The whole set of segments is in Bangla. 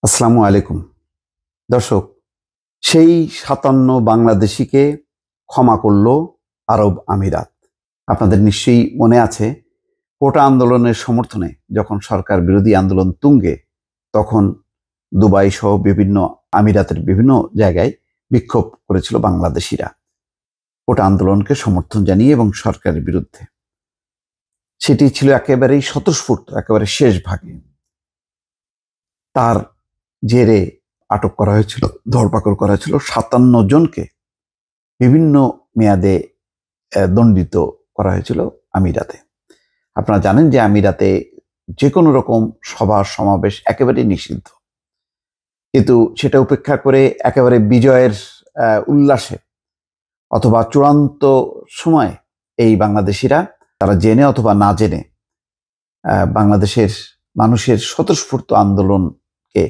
আসসালামু আলাইকুম দর্শক। সেই ৫৭ বাংলাদেশিকে ক্ষমা করল আরব আমিরাত। আপনাদের নিশ্চয়ই মনে আছে, কোটা আন্দোলনের সমর্থনে যখন সরকার বিরোধী আন্দোলন তুঙ্গে, তখন দুবাই সহ বিভিন্ন আমিরাতের বিভিন্ন জায়গায় বিক্ষোভ করেছিল বাংলাদেশিরা কোটা আন্দোলনকে সমর্থন জানিয়ে এবং সরকারের বিরুদ্ধে। সেটি ছিল একেবারেই স্বতঃস্ফূর্ত, একেবারে শেষ ভাগে। তার জেরে আটক করা হয়েছিল, ধরপাকড় করা হয়েছিল ৫৭ জনকে, বিভিন্ন মেয়াদে দণ্ডিত করা হয়েছিল আমিরাতে। আপনারা জানেন যে আমিরাতে যে কোনো রকম সভা সমাবেশ একেবারেই নিষিদ্ধ, কিন্তু সেটা উপেক্ষা করে একেবারে বিজয়ের উল্লাসে অথবা চূড়ান্ত সময় এই বাংলাদেশিরা, তারা জেনে অথবা না জেনে, বাংলাদেশের মানুষের স্বতঃস্ফূর্ত আন্দোলনকে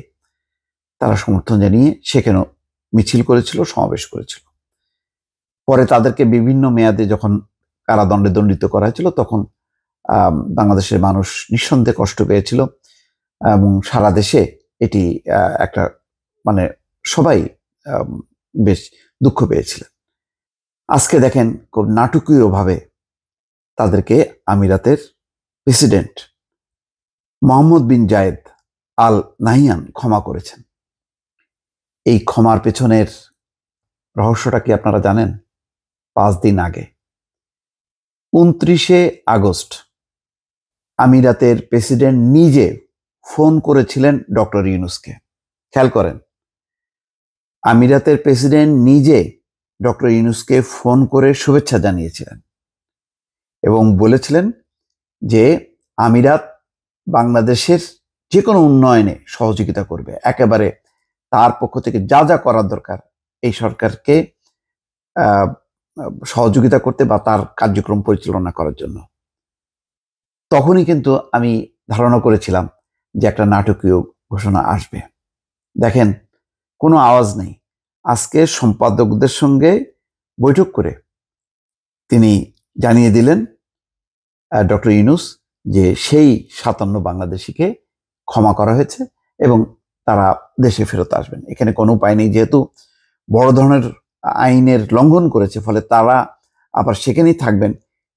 তারা সমর্থন জানিয়ে সেখানে মিছিল করেছিল, সমাবেশ করেছিল। পরে তাদেরকে বিভিন্ন মেয়াদে যখন কারাদণ্ডে দণ্ডিত করা হয়েছিল, তখন বাংলাদেশের মানুষ নিঃসন্দেহে কষ্ট পেয়েছিল এবং সারা দেশে এটি একটা সবাই বেশ দুঃখ পেয়েছিলেন। আজকে দেখেন খুব নাটকীয়ভাবে তাদেরকে আমিরাতের প্রেসিডেন্ট মোহাম্মদ বিন জায়েদ আল নাহিয়ান ক্ষমা করেছেন। এই ক্ষমার পেছনের রহস্যটা কি আপনারা জানেন? ৫ দিন আগে ২৯শে আগস্ট আমিরাতের প্রেসিডেন্ট নিজে ফোন করেছিলেন ডক্টর ইউনূসকে। খেয়াল করেন, আমিরাতের প্রেসিডেন্ট নিজে ডক্টর ইউনূসকে ফোন করে শুভেচ্ছা জানিয়েছিলেন এবং বলেছিলেন যে আমিরাত বাংলাদেশের যে কোনো উন্নয়নে সহযোগিতা করবে, একেবারে তার পক্ষ থেকে যা যা করার দরকার এই সরকারকে সহযোগিতা করতে বা তার কার্যক্রম পরিচালনা করার জন্য। তখনই কিন্তু আমি ধারণা করেছিলাম যে একটা নাটকীয় ঘোষণা আসবে। দেখেন, কোনো আওয়াজ নেই। আজকে সম্পাদকদের সঙ্গে বৈঠক করে তিনি জানিয়ে দিলেন, ডক্টর ইউনূস, যে সেই ৫৭ বাংলাদেশিকে ক্ষমা করা হয়েছে এবং তারা দেশে ফেরত আসবেন। এখানে কোনো উপায় নেই, যেহেতু বড় ধরনের আইনের লঙ্ঘন করেছে, ফলে তারা আবার সেখানেই থাকবেন,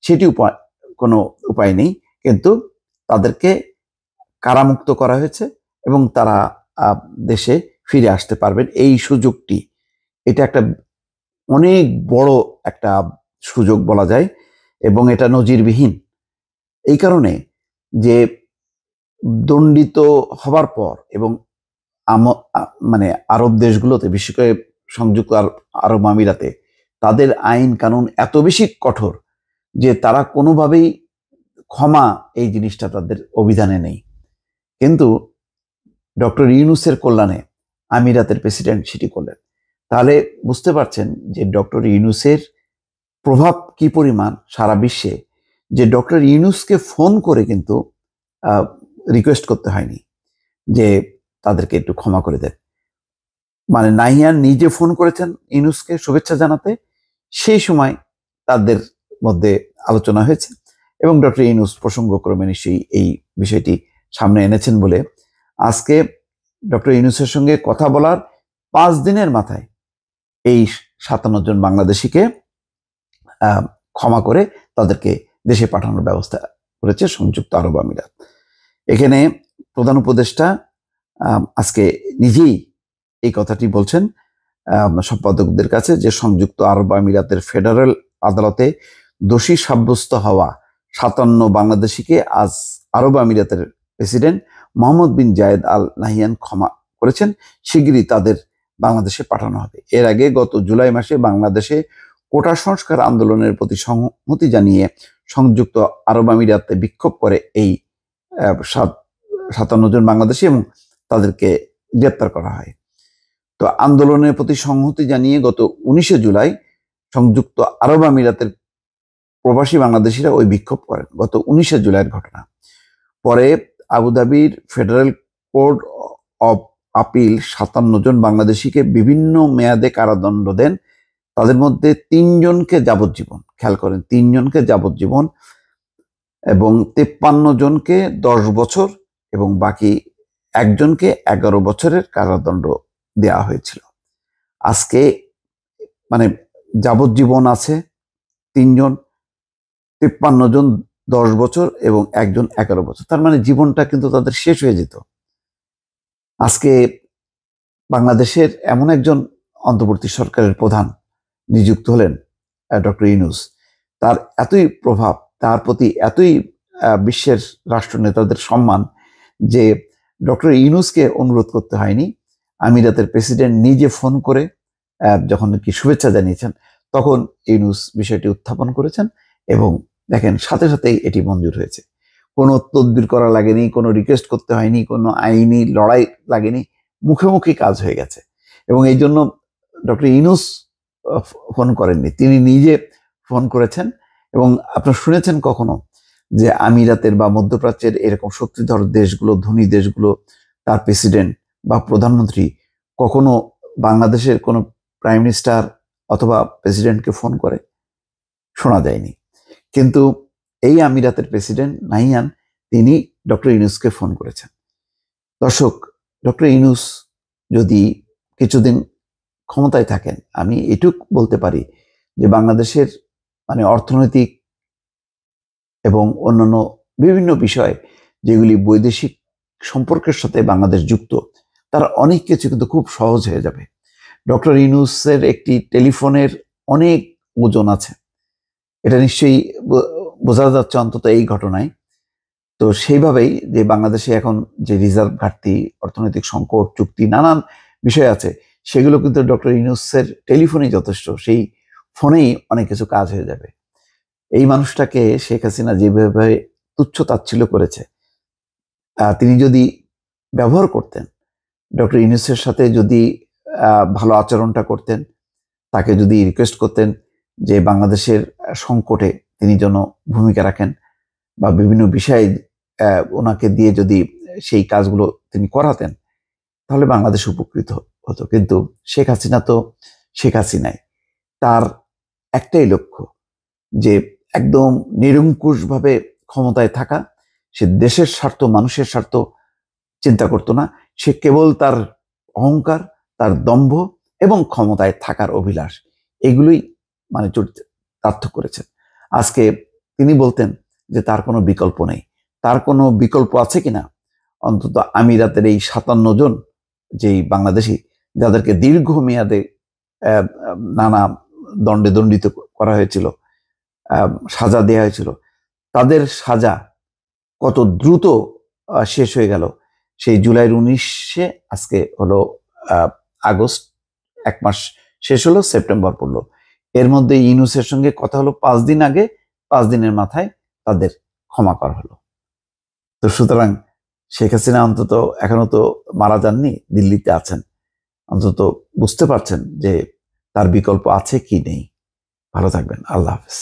সেটি কোনো উপায় নেই। কিন্তু তাদেরকে কারামুক্ত করা হয়েছে এবং তারা দেশে ফিরে আসতে পারবেন। এই সুযোগটি, এটা একটা অনেক বড় একটা সুযোগ বলা যায় এবং এটা নজিরবিহীন। এই কারণে যে দণ্ডিত হবার পর এবং আরব দেশগুলোতে, বিশেষ করে সংযুক্ত আরব আমিরাতে, তাদের আইন কানুন এত বেশি কঠোর যে তারা কোনোভাবেই ক্ষমা, এই জিনিসটা তাদের অভিধানে নেই। কিন্তু ডক্টর ইউনূসের কল্যাণে আমিরাতের প্রেসিডেন্ট সেটি করলেন। তাহলে বুঝতে পারছেন যে ডক্টর ইউনূসের প্রভাব কি পরিমাণ সারা বিশ্বে, যে ডক্টর ইউনূসকে ফোন করে কিন্তু রিকোয়েস্ট করতে হয়নি যে তাদেরকে একটু ক্ষমা করে দেন। নাহিয়ান নিজে ফোন করেছেন ইউনূসকে শুভেচ্ছা জানাতে, সেই সময় তাদের মধ্যে আলোচনা হয়েছে এবং ডক্টর ইউনূস প্রসঙ্গক্রমে নিশ্চয়ই এই বিষয়টি সামনে এনেছেন বলে আজকে ডক্টর ইউনূসের সঙ্গে কথা বলার ৫ দিনের মাথায় এই ৫৭ জন বাংলাদেশিকে ক্ষমা করে তাদেরকে দেশে পাঠানোর ব্যবস্থা করেছে সংযুক্ত আরব আমিরাত। এখানে প্রধান উপদেষ্টা আজকে নিজেই এই কথাটি বলছেন সম্পাদকদের কাছে, যে সংযুক্ত আরব আমিরাতের ফেডারেল আদালতে দোষী সাব্যস্ত হওয়া ৫৭ বাংলাদেশিকে আজ আরব আমিরাতের প্রেসিডেন্ট মোহাম্মদ বিন জায়েদ আল নাহিয়ান ক্ষমা করেছেন। শিগগিরই তাদের বাংলাদেশে পাঠানো হবে। এর আগে গত জুলাই মাসে বাংলাদেশে কোটা সংস্কার আন্দোলনের প্রতি সংহতি জানিয়ে সংযুক্ত আরব আমিরাতে বিক্ষোভ করে এই ৫৭ জন বাংলাদেশি এবং তাদেরকে গ্রেপ্তার করা হয়। তো আন্দোলনের প্রতি সংহতি জানিয়ে গত ১৯শে জুলাই সংযুক্ত আরব আমিরাতের প্রবাসী বাংলাদেশিরা ওই বিক্ষোভ করেন। গত ১৯শে জুলাইয়ের ঘটনা। পরে আবুধাবির ফেডারেল কোর্ট অব আপিল ৫৭ জন বাংলাদেশিকে বিভিন্ন মেয়াদে কারাদণ্ড দেন। তাদের মধ্যে ৩ জনকে যাবজ্জীবন, খেয়াল করেন, ৩ জনকে যাবজ্জীবন এবং ৫৩ জনকে ১০ বছর এবং বাকি একজনকে 11 বছরের কারাদণ্ড দেওয়া হয়েছিল। আজকে মানে যাবজ্জীবন আছে 3 জন, 53 জন 10 বছর এবং একজন 11 বছর। তার মানে জীবনটা কিন্তু তাদের শেষ হয়ে যেত। আজকে বাংলাদেশের এমন একজন অন্তর্বর্তী সরকারের প্রধান নিযুক্ত হলেন ডক্টর ইউনূস। তার এতই প্রভাব, তার প্রতি এতই বিশ্বের রাষ্ট্রনেতাদের সম্মান যে ডক্টর ইউনূসকে অনুরোধ করতে হয়নি। আমিরাতের প্রেসিডেন্ট নিজে ফোন করে যখন কি শুভেচ্ছা জানিয়েছেন, তখন ইউনূস বিষয়টি উত্থাপন করেছেন এবং দেখেন সাথে সাথেই এটি মঞ্জুর হয়েছে। কোনো তদবির করা লাগেনি, কোনো রিকোয়েস্ট করতে হয়নি, কোনো আইনি লড়াই লাগেনি, মুখে মুখে কাজ হয়ে গেছে। এবং এই জন্য ডক্টর ইউনূস ফোন করেননি, তিনি নিজে ফোন করেছেন। এবং আপনারা শুনেছেন কখনো যে আমিরাতের বা মধ্যপ্রাচ্যের এরকম শক্তিধর দেশগুলো, ধনী দেশগুলো, তার প্রেসিডেন্ট বা প্রধানমন্ত্রী কখনো বাংলাদেশের কোনো প্রাইম মিনিস্টার অথবা প্রেসিডেন্টকে ফোন করে? শোনা যায়নি। কিন্তু এই আমিরাতের প্রেসিডেন্ট নাহিয়ান তিনি ডক্টর ইউনূসকে ফোন করেছেন। দর্শক, ডক্টর ইউনূস যদি কিছুদিন ক্ষমতায় থাকেন, আমি এটুক বলতে পারি যে বাংলাদেশের মানে অর্থনৈতিক এবং অন্যান্য বিভিন্ন বিষয় যেগুলি বৈদেশিক সম্পর্কের সাথে বাংলাদেশ যুক্ত, তার অনেক কিছু কিন্তু খুব সহজ হয়ে যাবে। ডক্টর ইউনূসের একটি টেলিফোনের অনেক ওজন আছে, এটা নিশ্চয়ই বোঝা যাচ্ছে অন্তত এই ঘটনায়। তো সেইভাবেই যে বাংলাদেশে এখন যে রিজার্ভ ঘাটতি, অর্থনৈতিক সংকট, চুক্তি, নানান বিষয় আছে, সেগুলো কিন্তু ডক্টর ইউনূসের টেলিফোনেই যথেষ্ট। সেই ফোনেই অনেক কিছু কাজ হয়ে যাবে। এই মানুষটাকে শেখ হাসিনা যেভাবে তুচ্ছ তাচ্ছিল্য করেছে, তিনি যদি ব্যবহার করতেন, ডক্টর ইউনূসের সাথে যদি ভালো আচরণটা করতেন, তাকে যদি রিকোয়েস্ট করতেন যে বাংলাদেশের সংকটে তিনি যেন ভূমিকা রাখেন বা বিভিন্ন বিষয়ে ওনাকে দিয়ে যদি সেই কাজগুলো তিনি করাতেন, তাহলে বাংলাদেশ উপকৃত হতো। কিন্তু শেখ হাসিনা তো শেখ হাসিনাই, তার একটাই লক্ষ্য যে একদম নিরঙ্কুশভাবে ক্ষমতায় থাকা। সে দেশের স্বার্থ, মানুষের স্বার্থ চিন্তা করতো না। সে কেবল তার অহংকার, তার দম্ভ এবং ক্ষমতায় থাকার অভিলাষ, এগুলোই মানে চরিতার্থ করেছেন। আজকে তিনি বলতেন যে তার কোনো বিকল্প নেই। তার কোনো বিকল্প আছে কিনা? অন্তত আমিরাতের এই 57 জন যেই বাংলাদেশি, যাদেরকে দীর্ঘমেয়াদে নানা দণ্ডে দণ্ডিত করা হয়েছিল, সাজা দেওয়া হয়েছিল, তাদের সাজা কত দ্রুত শেষ হয়ে গেল। সেই জুলাইয়ের 19-এ আজকে হলো আগস্ট, 1 মাস শেষ হলো, সেপ্টেম্বর পড়লো। এর মধ্যে ইউনূসের সঙ্গে কথা হলো 5 দিন আগে, 5 দিনের মাথায় তাদের ক্ষমা করা হলো। তো সুতরাং শেখ হাসিনা অন্তত এখনো তো মারা যাননি, দিল্লিতে আছেন, অন্তত বুঝতে পারছেন যে তার বিকল্প আছে কি নেই। ভালো থাকবেন, আল্লাহ হাফেজ।